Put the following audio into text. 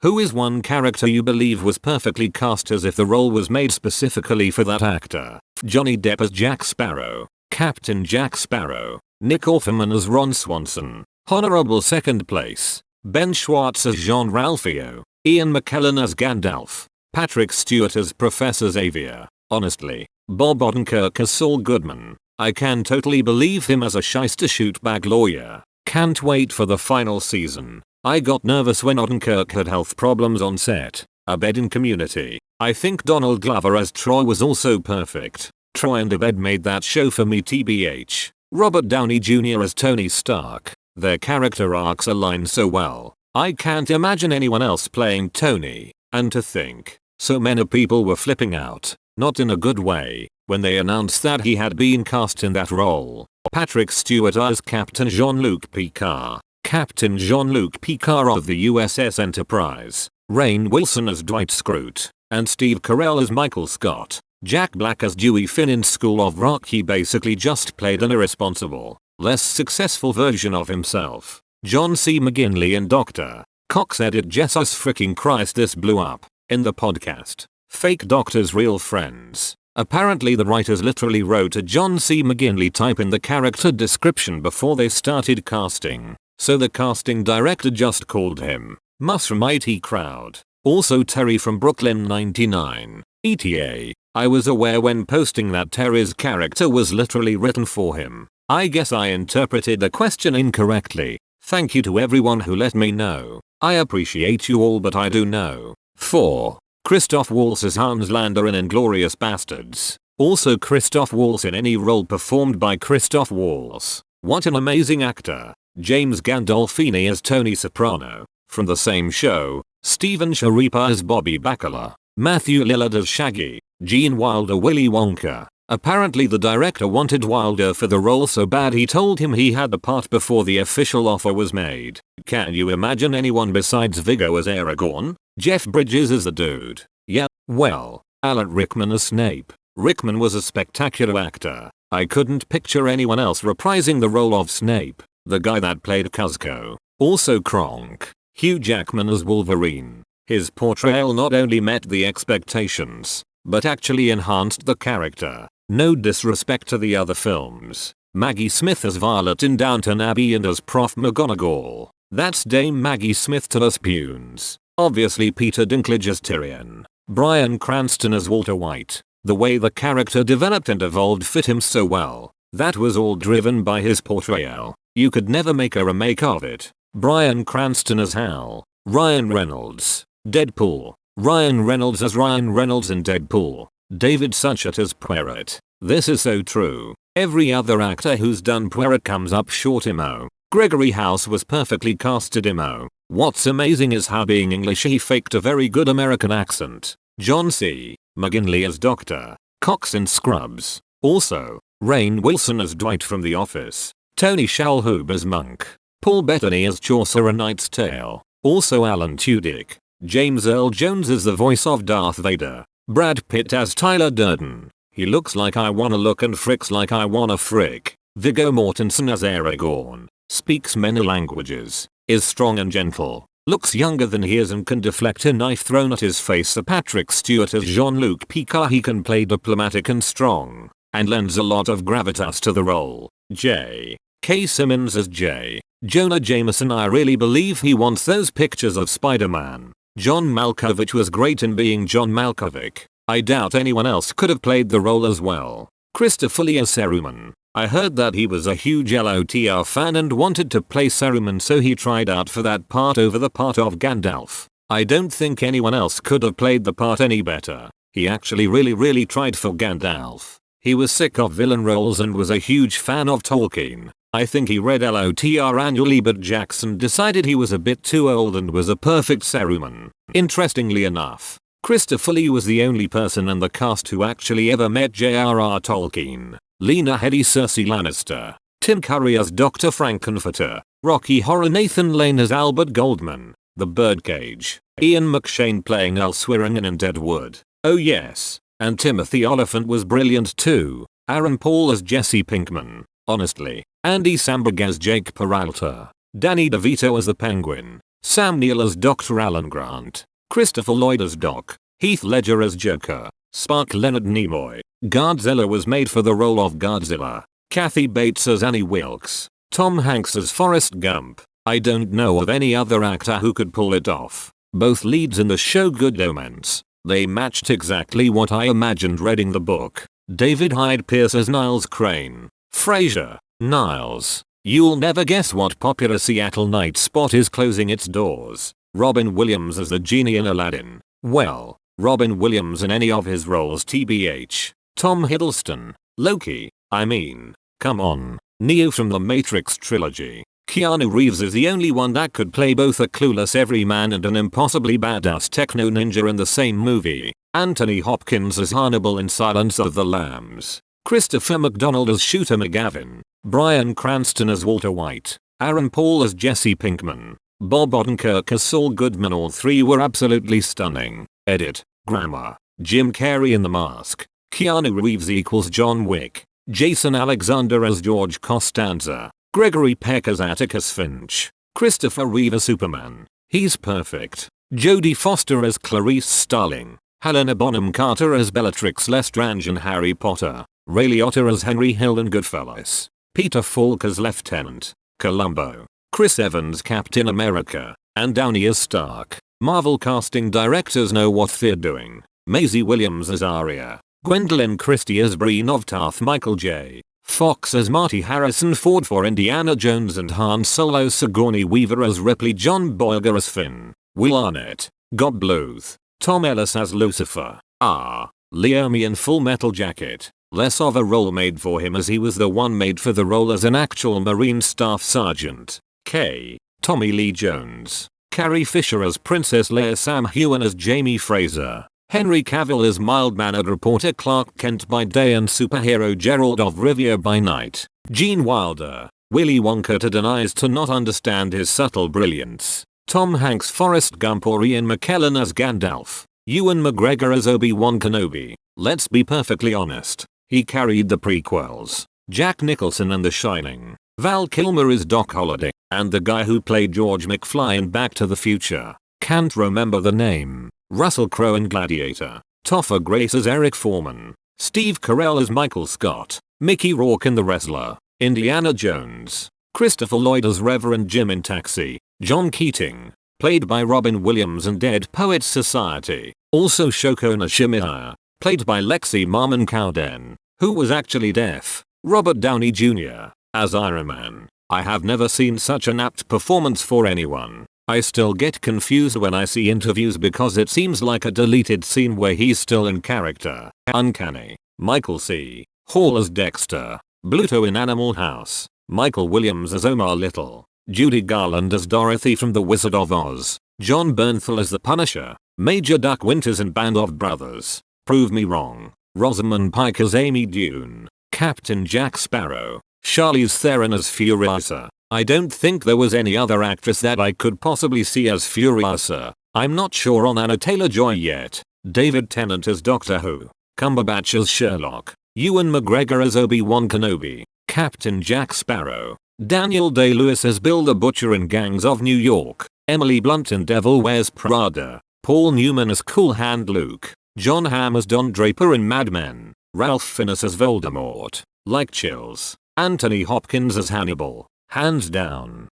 Who is one character you believe was perfectly cast as if the role was made specifically for that actor? Johnny Depp as Jack Sparrow, Captain Jack Sparrow, Nick Offerman as Ron Swanson, honorable second place, Ben Schwartz as Jean-Ralphio, Ian McKellen as Gandalf, Patrick Stewart as Professor Xavier. Honestly, Bob Odenkirk as Saul Goodman. I can totally believe him as a shyster shootbag lawyer. Can't wait for the final season. I got nervous when Odenkirk had health problems on set. Abed in Community. I think Donald Glover as Troy was also perfect. Troy and Abed made that show for me tbh. Robert Downey Jr. as Tony Stark. Their character arcs align so well. I can't imagine anyone else playing Tony. And to think, so many people were flipping out, not in a good way, when they announced that he had been cast in that role. Patrick Stewart as Captain Jean-Luc Picard. Captain Jean-Luc Picard of the USS Enterprise. Rainn Wilson as Dwight Schrute. And Steve Carell as Michael Scott. Jack Black as Dewey Finn in School of Rock. He basically just played an irresponsible, less successful version of himself. John C. McGinley in Dr. Cox edit Jesus freaking Christ, this blew up. In the podcast, Fake Doctors Real Friends. Apparently the writers literally wrote a John C. McGinley type in the character description before they started casting. So the casting director just called him Mus from IT Crowd. Also Terry from Brooklyn 99. ETA. I was aware when posting that Terry's character was literally written for him. I guess I interpreted the question incorrectly. Thank you to everyone who let me know. I appreciate you all, but I do know. 4. Christoph Waltz as Hans Lander in Inglourious Bastards. Also Christoph Waltz in any role performed by Christoph Waltz. What an amazing actor. James Gandolfini as Tony Soprano. From the same show, Steven Sharipa as Bobby Bacala. Matthew Lillard as Shaggy. Gene Wilder Willy Wonka. Apparently the director wanted Wilder for the role so bad he told him he had the part before the official offer was made. Can you imagine anyone besides Viggo as Aragorn? Jeff Bridges as the dude. Yeah, well, Alan Rickman as Snape. Rickman was a spectacular actor. I couldn't picture anyone else reprising the role of Snape, the guy that played Cuzco. Also Kronk. Hugh Jackman as Wolverine. His portrayal not only met the expectations, but actually enhanced the character. No disrespect to the other films. Maggie Smith as Violet in Downton Abbey and as Prof McGonagall. That's Dame Maggie Smith to us Punes. Obviously Peter Dinklage as Tyrion. Bryan Cranston as Walter White. The way the character developed and evolved fit him so well. That was all driven by his portrayal. You could never make a remake of it. Bryan Cranston as Hal. Ryan Reynolds. Deadpool. Ryan Reynolds as Ryan Reynolds in Deadpool. David Suchet as Poirot. This is so true. Every other actor who's done Poirot comes up short. Imo. Gregory House was perfectly casted. Imo. What's amazing is how being English he faked a very good American accent. John C. McGinley as Dr. Cox in Scrubs. Also, Rainn Wilson as Dwight from The Office. Tony Shalhoub as Monk. Paul Bettany as Chaucer A Knight's Tale. Also Alan Tudyk. James Earl Jones as the voice of Darth Vader. Brad Pitt as Tyler Durden. He looks like I wanna look and fricks like I wanna frick. Viggo Mortensen as Aragorn. Speaks many languages. Is strong and gentle. Looks younger than he is and can deflect a knife thrown at his face. Patrick Stewart as Jean-Luc Picard. He can play diplomatic and strong, and lends a lot of gravitas to the role. J. K. Simmons as J. Jonah Jameson. I really believe he wants those pictures of Spider-Man. John Malkovich was great in being John Malkovich. I doubt anyone else could have played the role as well. Christopher Lee as Saruman. I heard that he was a huge LOTR fan and wanted to play Saruman, so he tried out for that part over the part of Gandalf. I don't think anyone else could have played the part any better. He actually really tried for Gandalf. He was sick of villain roles and was a huge fan of Tolkien. I think he read LOTR annually, but Jackson decided he was a bit too old and was a perfect Saruman. Interestingly enough, Christopher Lee was the only person in the cast who actually ever met J.R.R. Tolkien. Lena Headey Cersei Lannister. Tim Curry as Dr. Frankenfurter. Rocky Horror Nathan Lane as Albert Goldman. The Birdcage. Ian McShane playing Al Swearingen in Deadwood. Oh yes. And Timothy Oliphant was brilliant too. Aaron Paul as Jesse Pinkman. Honestly. Andy Samberg as Jake Peralta. Danny DeVito as the Penguin. Sam Neill as Dr. Alan Grant, Christopher Lloyd as Doc, Heath Ledger as Joker, Spark Leonard Nimoy. Godzilla was made for the role of Godzilla. Kathy Bates as Annie Wilkes, Tom Hanks as Forrest Gump. I don't know of any other actor who could pull it off. Both leads in the show Good Omens. They matched exactly what I imagined reading the book. David Hyde Pierce as Niles Crane. Frasier, Niles. You'll never guess what popular Seattle night spot is closing its doors. Robin Williams as the genie in Aladdin. Well, Robin Williams in any of his roles tbh. Tom Hiddleston. Loki. I mean, come on. Neo from the Matrix trilogy. Keanu Reeves is the only one that could play both a clueless everyman and an impossibly badass techno ninja in the same movie. Anthony Hopkins as Hannibal in Silence of the Lambs. Christopher McDonald as Shooter McGavin. Bryan Cranston as Walter White. Aaron Paul as Jesse Pinkman. Bob Odenkirk as Saul Goodman. All three were absolutely stunning. Edit. Grammar. Jim Carrey in The Mask. Keanu Reeves equals John Wick. Jason Alexander as George Costanza. Gregory Peck as Atticus Finch. Christopher Reeve as Superman. He's perfect. Jodie Foster as Clarice Starling. Helena Bonham Carter as Bellatrix Lestrange in Harry Potter. Ray Liotta as Henry Hill in Goodfellas. Peter Falk as Lieutenant Columbo. Chris Evans Captain America. And Downey as Stark. Marvel casting directors know what they're doing. Maisie Williams as Arya. Gwendolyn Christie as Brienne of Tarth. Michael J. Fox as Marty. Harrison Ford for Indiana Jones and Han Solo. Sigourney Weaver as Ripley. John Boyega as Finn. Will Arnett. Gob Bluth. Tom Ellis as Lucifer. Liam in Full Metal Jacket. Less of a role made for him as he was the one made for the role as an actual Marine Staff Sergeant. K. Tommy Lee Jones. Carrie Fisher as Princess Leia. Sam Heughan as Jamie Fraser. Henry Cavill as mild-mannered reporter Clark Kent by day and superhero Geralt of Rivia by night. Gene Wilder. Willy Wonka to denies to not understand his subtle brilliance. Tom Hanks. Forrest Gump or Ian McKellen as Gandalf. Ewan McGregor as Obi-Wan Kenobi. Let's be perfectly honest. He carried the prequels. Jack Nicholson in The Shining. Val Kilmer is Doc Holliday. And the guy who played George McFly in Back to the Future. Can't remember the name. Russell Crowe in Gladiator. Topher Grace as Eric Foreman. Steve Carell as Michael Scott. Mickey Rourke in The Wrestler. Indiana Jones. Christopher Lloyd as Reverend Jim in Taxi. John Keating. Played by Robin Williams in Dead Poets Society. Also Shoko Nishimiya. Played by Lexi Marmon Cowden, who was actually deaf. Robert Downey Jr. as Iron Man. I have never seen such an apt performance for anyone. I still get confused when I see interviews because it seems like a deleted scene where he's still in character. Uncanny. Michael C. Hall as Dexter. Bluto in Animal House. Michael Williams as Omar Little. Judy Garland as Dorothy from The Wizard of Oz. John Bernthal as the Punisher. Major Duck Winters in Band of Brothers. Prove me wrong. Rosamund Pike as Amy Dune. Captain Jack Sparrow. Charlize Theron as Furiosa. I don't think there was any other actress that I could possibly see as Furiosa. I'm not sure on Anna Taylor-Joy yet. David Tennant as Doctor Who. Cumberbatch as Sherlock. Ewan McGregor as Obi-Wan Kenobi. Captain Jack Sparrow. Daniel Day-Lewis as Bill the Butcher in Gangs of New York. Emily Blunt in Devil Wears Prada. Paul Newman as Cool Hand Luke. John Hamm as Don Draper in Mad Men. Ralph Fiennes as Voldemort. Like chills. Anthony Hopkins as Hannibal. Hands down.